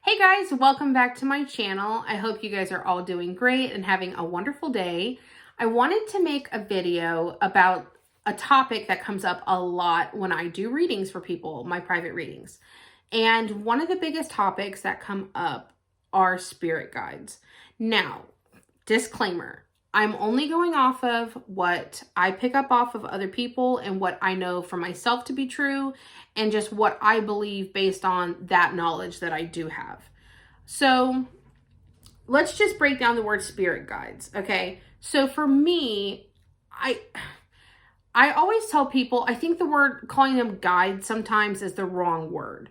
Hey guys, welcome back to my channel. I hope you guys are all doing great and having a wonderful day. I wanted to make a video about a topic that comes up a lot when I do readings for people, my private readings. And one of the biggest topics that come up are spirit guides. Now, disclaimer, I'm only going off of what I pick up off of other people and what I know for myself to be true and just what I believe based on that knowledge that I do have. So let's just break down the word spirit guides, okay? So for me, I always tell people, I think the word calling them guides sometimes is the wrong word.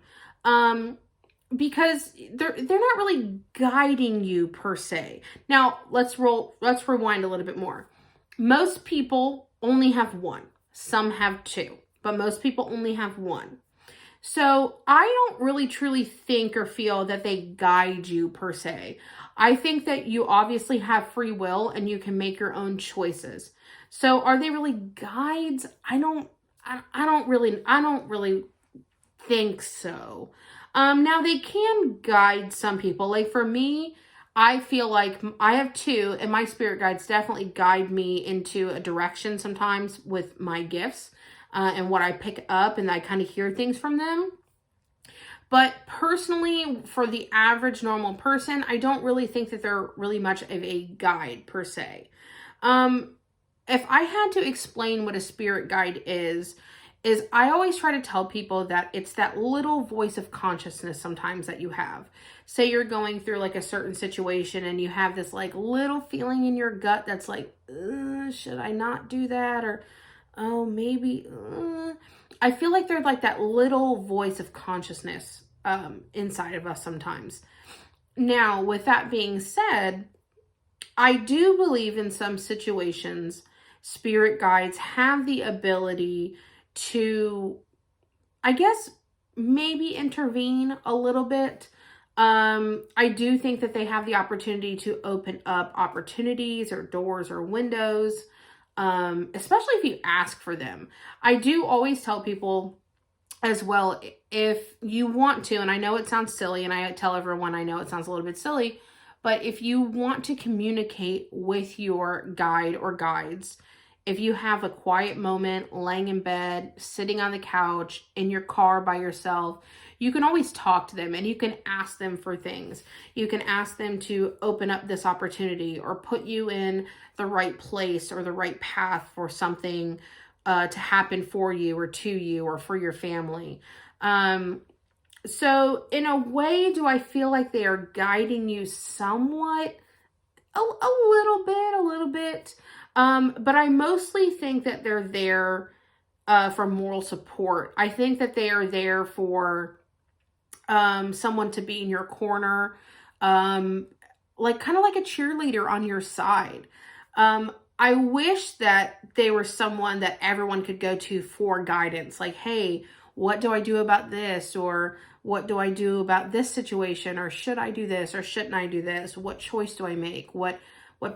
Because they're not really guiding you per se. Now, let's rewind a little bit more. Most people only have one. Some have two, but most people only have one. So I don't really truly think or feel that they guide you per se. I think that you obviously have free will and you can make your own choices. So are they really guides? I don't really think so. Now they can guide some people. Like for me, I feel like I have two, and my spirit guides definitely guide me into a direction sometimes with my gifts and what I pick up, and I kind of hear things from them. But personally, for the average normal person, I don't really think that they're really much of a guide per se. If I had to explain what a spirit guide is I always try to tell people that it's that little voice of consciousness sometimes that you have. Say you're going through like a certain situation and you have this like little feeling in your gut that's like, should I not do that? Or, oh, maybe, I feel like there's like that little voice of consciousness inside of us sometimes. Now, with that being said, I do believe in some situations, spirit guides have the ability to, I guess, maybe intervene a little bit. I do think that they have the opportunity to open up opportunities or doors or windows, especially if you ask for them. I do always tell people as well, if you want to, and I know it sounds silly, and I tell everyone I know it sounds a little bit silly, but if you want to communicate with your guide or guides, if you have a quiet moment, laying in bed, sitting on the couch, in your car by yourself, you can always talk to them and you can ask them for things. You can ask them to open up this opportunity or put you in the right place or the right path for something to happen for you or to you or for your family. So in a way, do I feel like they are guiding you somewhat? A little bit. But I mostly think that they're there for moral support. I think that they are there for someone to be in your corner, like kind of like a cheerleader on your side. I wish that they were someone that everyone could go to for guidance. Like, hey, what do I do about this? Or what do I do about this situation? Or should I do this? Or shouldn't I do this? What choice do I make? What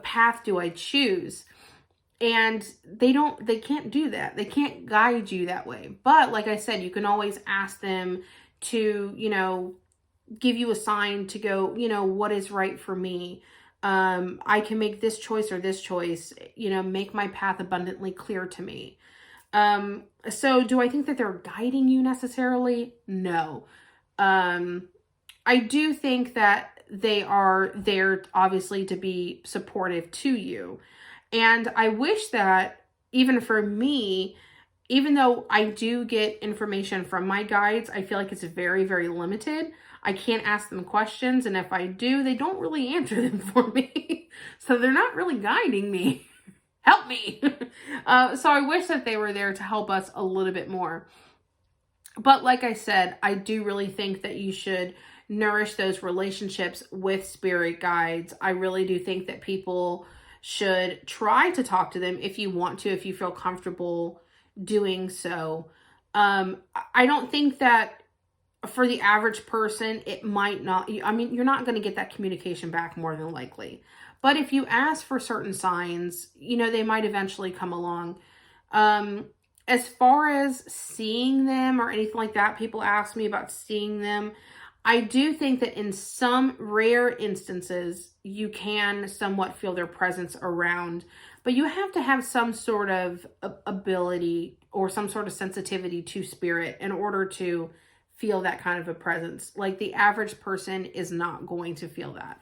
path do I choose? And they can't do that. They can't guide you that way. But like I said, you can always ask them to, give you a sign to go, what is right for me? I can make this choice or this choice, make my path abundantly clear to me. So do I think that they're guiding you necessarily? No. I do think that they are there obviously to be supportive to you. And I wish that even for me, even though I do get information from my guides, I feel like it's very, very limited. I can't ask them questions. And if I do, they don't really answer them for me. So they're not really guiding me. Help me. So I wish that they were there to help us a little bit more. But like I said, I do really think that you should nourish those relationships with spirit guides. I really do think that people should try to talk to them if you want to, if you feel comfortable doing so. I don't think that for the average person, it might not, you're not going to get that communication back more than likely. But if you ask for certain signs, they might eventually come along. As far as seeing them or anything like that, people ask me about seeing them. I do think that in some rare instances, you can somewhat feel their presence around, but you have to have some sort of ability or some sort of sensitivity to spirit in order to feel that kind of a presence. Like the average person is not going to feel that.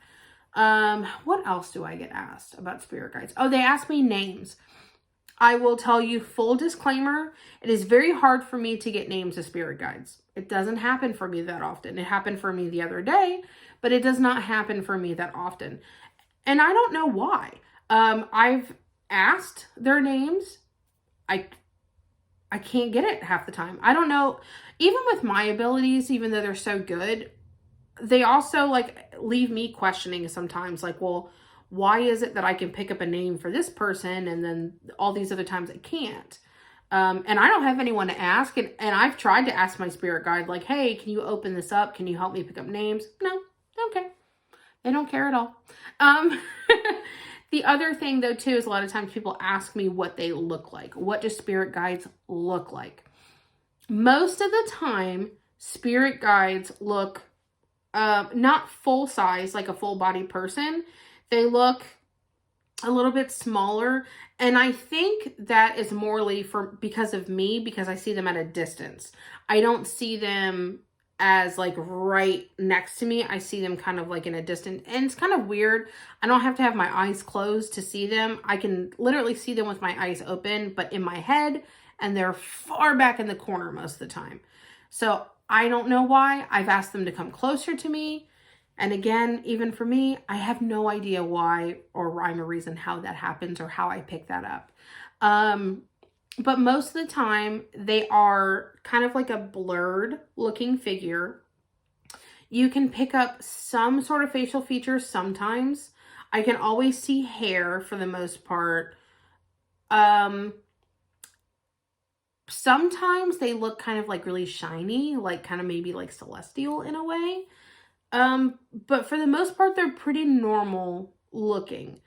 What else do I get asked about spirit guides? Oh, they ask me names. I will tell you, full disclaimer, it is very hard for me to get names of spirit guides. It doesn't happen for me that often. It happened for me the other day, but it does not happen for me that often. And I don't know why. I've asked their names. I can't get it half the time. I don't know. Even with my abilities, even though they're so good, they also like leave me questioning sometimes, like, well, why is it that I can pick up a name for this person and then all these other times I can't? And I don't have anyone to ask. And I've tried to ask my spirit guide, like, hey, can you open this up? Can you help me pick up names? No, okay. They don't care at all. The other thing though, too, is a lot of times people ask me what they look like. What do spirit guides look like? Most of the time, spirit guides look not full size, like a full body person. They look a little bit smaller. And I think that is morely because of me, because I see them at a distance. I don't see them as like right next to me. I see them kind of like in a distance. And it's kind of weird. I don't have to have my eyes closed to see them. I can literally see them with my eyes open, but in my head, and they're far back in the corner most of the time. So I don't know why. I've asked them to come closer to me. And again, even for me, I have no idea why or rhyme or reason how that happens or how I pick that up. But most of the time, they are kind of like a blurred looking figure. You can pick up some sort of facial features sometimes. I can always see hair for the most part. Sometimes they look kind of like really shiny, like kind of maybe like celestial in a way. But for the most part, they're pretty normal looking.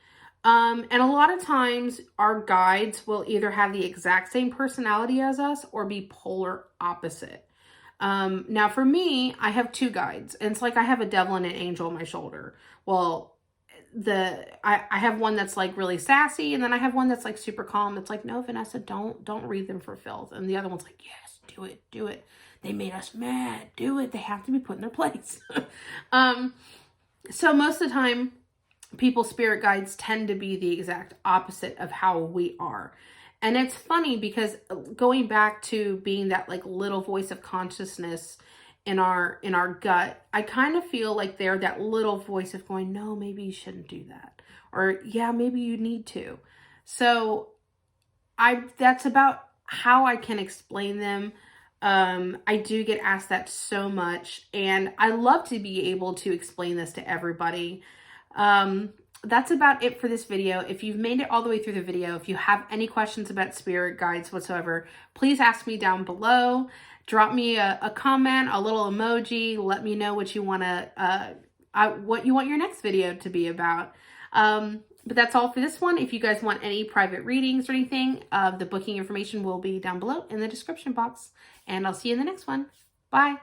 And a lot of times our guides will either have the exact same personality as us or be polar opposite. Now for me, I have two guides, and it's like I have a devil and an angel on my shoulder. Well, I have one that's like really sassy, and then I have one that's like super calm. It's like, no, Vanessa, don't read them for filth. And the other one's like, yes, do it. They made us mad. Do it. They have to be put in their place. So most of the time, people's spirit guides tend to be the exact opposite of how we are. And it's funny because going back to being that like little voice of consciousness in our gut, I kind of feel like they're that little voice of going, no, maybe you shouldn't do that. Or yeah, maybe you need to. So that's about how I can explain them. I do get asked that so much, and I love to be able to explain this to everybody. That's about it for this video. If you've made it all the way through the video, if you have any questions about spirit guides whatsoever, please ask me down below. Drop me a comment, a little emoji. Let me know what you want your next video to be about. But that's all for this one. If you guys want any private readings or anything, the booking information will be down below in the description box. And I'll see you in the next one. Bye.